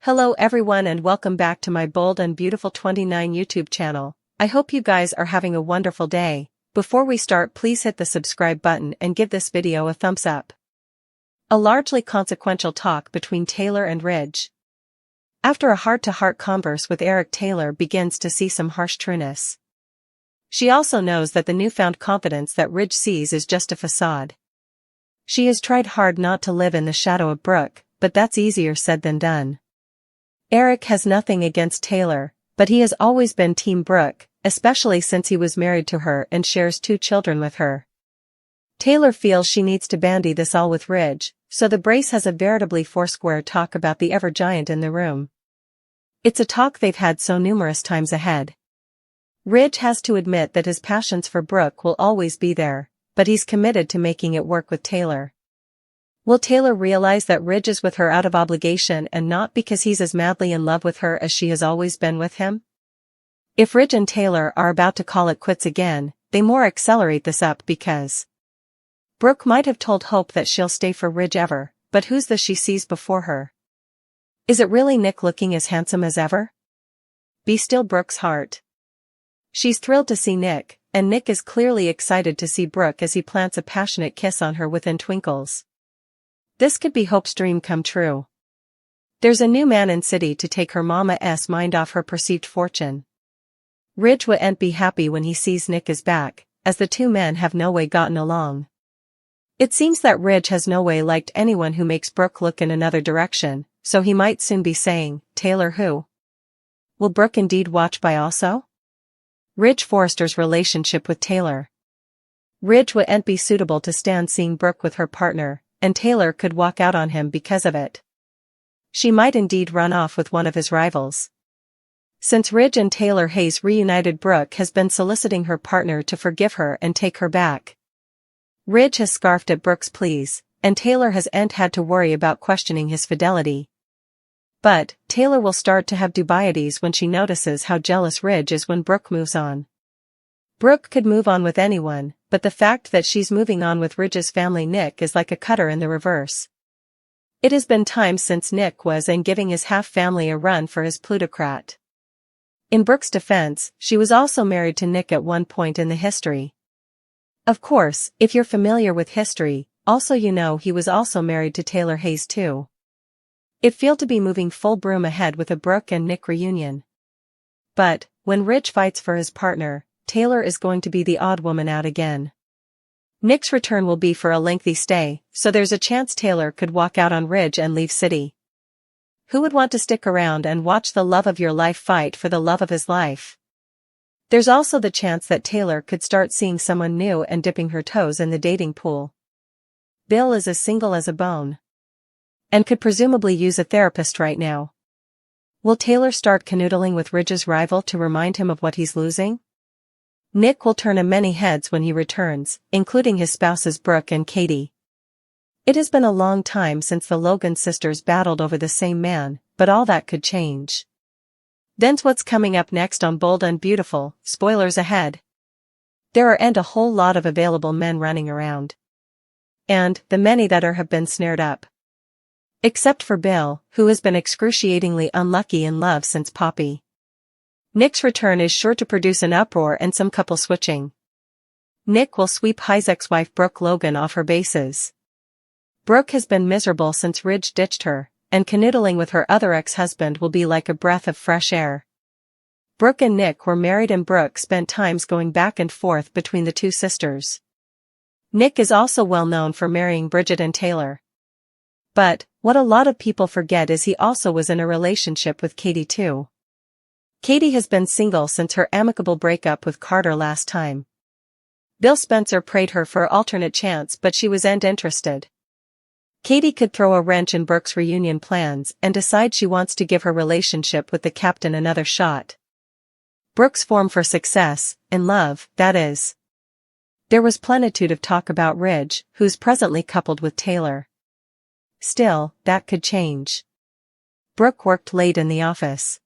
Hello everyone and welcome back to my Bold and Beautiful 29 YouTube channel. I hope you guys are having a wonderful day. Before we start, please hit the subscribe button and give this video a thumbs up. A largely consequential talk between Taylor and Ridge. After a heart-to-heart converse with Eric, Taylor begins to see some harsh trueness. She also knows that the newfound confidence that Ridge sees is just a facade. She has tried hard not to live in the shadow of Brook, but that's easier said than done. Eric has nothing against Taylor, but he has always been Team Brook, especially since he was married to her and shares 2 children with her. Taylor feels she needs to bandy this all with Ridge, so the brace has a veritably foursquare talk about the ever-giant in the room. It's a talk they've had so numerous times ahead. Ridge has to admit that his passions for Brook will always be there, but he's committed to making it work with Taylor. Will Taylor realize that Ridge is with her out of obligation and not because he's as madly in love with her as she has always been with him? If Ridge and Taylor are about to call it quits again, they more accelerate this up because Brook might have told Hope that she'll stay for Ridge ever, but who's the she sees before her? Is it really Nick looking as handsome as ever? Be still Brook's heart. She's thrilled to see Nick, and Nick is clearly excited to see Brook as he plants a passionate kiss on her within twinkles. This could be Hope's dream come true. There's a new man in city to take her mama's mind off her perceived fortune. Ridge wouldn't be happy when he sees Nick is back, as the 2 men have no way gotten along. It seems that Ridge has no way liked anyone who makes Brook look in another direction, so he might soon be saying, Taylor who? Will Brook indeed watch by also? Ridge Forrester's relationship with Taylor. Ridge wouldn't be suitable to stand seeing Brook with her partner, and Taylor could walk out on him because of it. She might indeed run off with one of his rivals. Since Ridge and Taylor Hayes reunited, Brook has been soliciting her partner to forgive her and take her back. Ridge has scarfed at Brook's pleas, and Taylor hasn't had to worry about questioning his fidelity. But Taylor will start to have dubieties when she notices how jealous Ridge is when Brook moves on. Brook could move on with anyone, but the fact that she's moving on with Ridge's family Nick is like a cutter in the reverse. It has been time since Nick was giving his half-family a run for his plutocrat. In Brook's defense, she was also married to Nick at one point in the history. Of course, if you're familiar with history, also you know he was also married to Taylor Hayes too. It felt to be moving full broom ahead with a Brook and Nick reunion. But when Ridge fights for his partner, Taylor is going to be the odd woman out again. Nick's return will be for a lengthy stay, so there's a chance Taylor could walk out on Ridge and leave city. Who would want to stick around and watch the love of your life fight for the love of his life? There's also the chance that Taylor could start seeing someone new and dipping her toes in the dating pool. Bill is as single as a bone. And could presumably use a therapist right now. Will Taylor start canoodling with Ridge's rival to remind him of what he's losing? Nick will turn many heads when he returns, including his spouses Brook and Katie. It has been a long time since the Logan sisters battled over the same man, but all that could change. Then's what's coming up next on Bold and Beautiful, spoilers ahead. There aren't a whole lot of available men running around. And the many that have been snared up. Except for Bill, who has been excruciatingly unlucky in love since Poppy. Nick's return is sure to produce an uproar and some couple switching. Nick will sweep his ex-wife Brook Logan off her bases. Brook has been miserable since Ridge ditched her, and canoodling with her other ex-husband will be like a breath of fresh air. Brook and Nick were married and Brook spent times going back and forth between the 2 sisters. Nick is also well known for marrying Bridget and Taylor. But what a lot of people forget is he also was in a relationship with Katie too. Katie has been single since her amicable breakup with Carter last time. Bill Spencer prayed her for an alternate chance, but she wasn't interested. Katie could throw a wrench in Brook's reunion plans and decide she wants to give her relationship with the captain another shot. Brook's form for success, in love, that is. There was plenitude of talk about Ridge, who's presently coupled with Taylor. Still, that could change. Brook worked late in the office.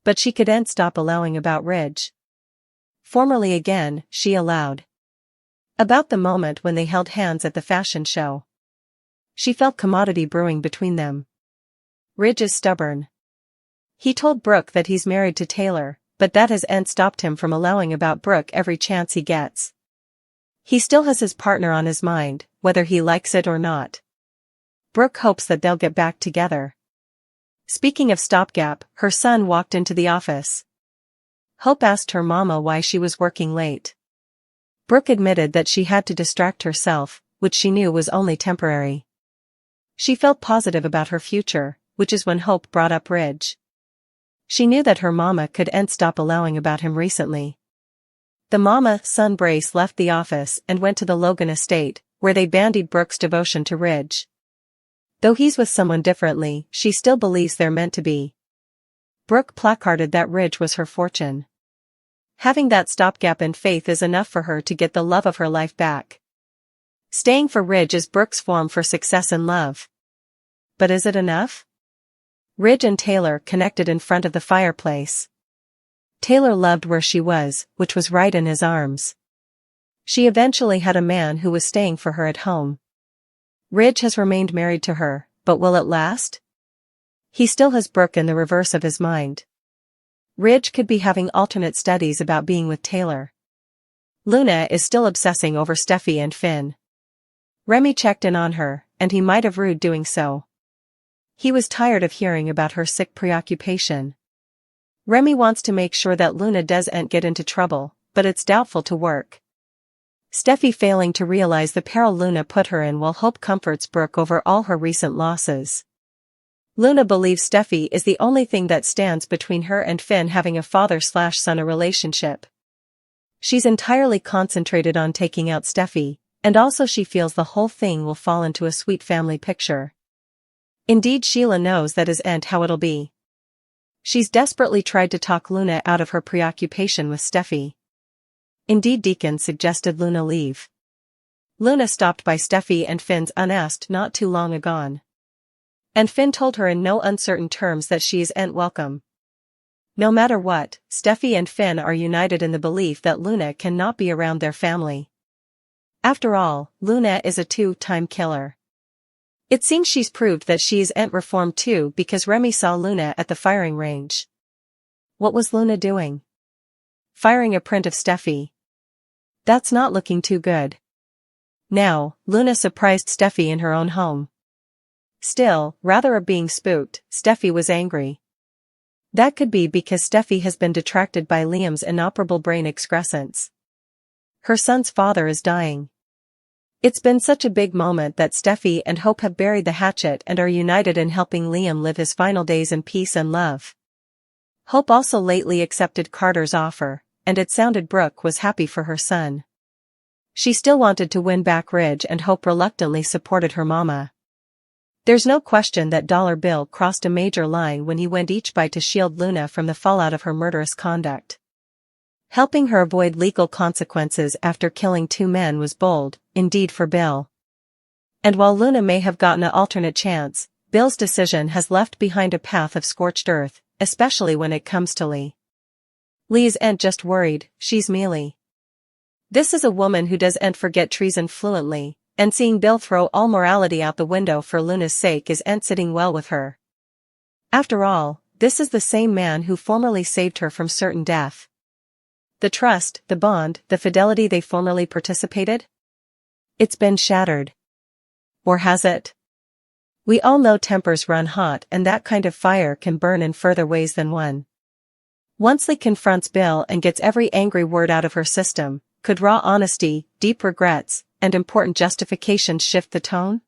But she couldn't stop allowing about Ridge. Formerly again, she allowed. About the moment when they held hands at the fashion show. She felt commodity brewing between them. Ridge is stubborn. He told Brook that he's married to Taylor, but that has stopped him from allowing about Brook every chance he gets. He still has his partner on his mind, whether he likes it or not. Brook hopes that they'll get back together. Speaking of stopgap, her son walked into the office. Hope asked her mama why she was working late. Brook admitted that she had to distract herself, which she knew was only temporary. She felt positive about her future, which is when Hope brought up Ridge. She knew that her mama could stop allowing about him recently. The mama-son brace left the office and went to the Logan estate, where they bandied Brook's devotion to Ridge. Though he's with someone differently, she still believes they're meant to be. Brook placarded that Ridge was her fortune. Having that stopgap in faith is enough for her to get the love of her life back. Staying for Ridge is Brook's form for success in love. But is it enough? Ridge and Taylor connected in front of the fireplace. Taylor loved where she was, which was right in his arms. She eventually had a man who was staying for her at home. Ridge has remained married to her, but will it last? He still has Brook in the reverse of his mind. Ridge could be having alternate studies about being with Taylor. Luna is still obsessing over Steffi and Finn. Remy checked in on her, and he might have rued doing so. He was tired of hearing about her sick preoccupation. Remy wants to make sure that Luna doesn't get into trouble, but it's doubtful to work. Steffi failing to realize the peril Luna put her in while Hope comforts Brook over all her recent losses. Luna believes Steffi is the only thing that stands between her and Finn having a father-son relationship. She's entirely concentrated on taking out Steffi, and also she feels the whole thing will fall into a sweet family picture. Indeed, Sheila knows that isn't how it'll be. She's desperately tried to talk Luna out of her preoccupation with Steffi. Indeed, Deacon suggested Luna leave. Luna stopped by Steffi and Finn's unasked not too long ago. And Finn told her in no uncertain terms that she isn't welcome. No matter what, Steffi and Finn are united in the belief that Luna cannot be around their family. After all, Luna is a two-time killer. It seems she's proved that she isn't reformed too because Remy saw Luna at the firing range. What was Luna doing? Firing a print of Steffi. That's not looking too good. Now, Luna surprised Steffi in her own home. Still, rather than being spooked, Steffi was angry. That could be because Steffi has been detracted by Liam's inoperable brain excrescence. Her son's father is dying. It's been such a big moment that Steffi and Hope have buried the hatchet and are united in helping Liam live his final days in peace and love. Hope also lately accepted Carter's offer, and it sounded Brook was happy for her son. She still wanted to win back Ridge and Hope reluctantly supported her mama. There's no question that Dollar Bill crossed a major line when he went each by to shield Luna from the fallout of her murderous conduct. Helping her avoid legal consequences after killing two men was bold, indeed for Bill. And while Luna may have gotten an alternate chance, Bill's decision has left behind a path of scorched earth, especially when it comes to Lee. Lee isn't just worried, she's mealy. This is a woman who doesn't forget treason fluently, and seeing Bill throw all morality out the window for Luna's sake isn't sitting well with her. After all, this is the same man who formerly saved her from certain death. The trust, the bond, the fidelity they formerly participated? It's been shattered. Or has it? We all know tempers run hot and that kind of fire can burn in further ways than one. Once Lee confronts Bill and gets every angry word out of her system, could raw honesty, deep regrets, and important justifications shift the tone?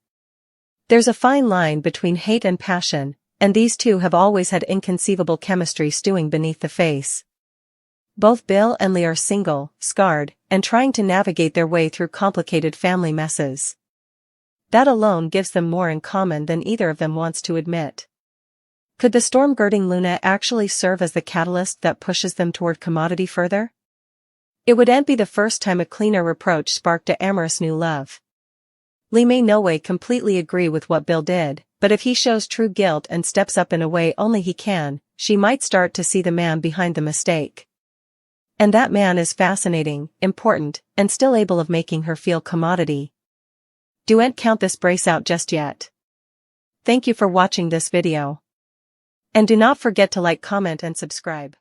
There's a fine line between hate and passion, and these two have always had inconceivable chemistry stewing beneath the face. Both Bill and Lee are single, scarred, and trying to navigate their way through complicated family messes. That alone gives them more in common than either of them wants to admit. Could the storm girding Luna actually serve as the catalyst that pushes them toward commodity further? It wouldn't be the first time a cleaner reproach sparked a amorous new love. Lee may no way completely agree with what Bill did, but if he shows true guilt and steps up in a way only he can, she might start to see the man behind the mistake. And that man is fascinating, important, and still able of making her feel commodity. Don't count this brace out just yet. Thank you for watching this video. And do not forget to like, comment and subscribe.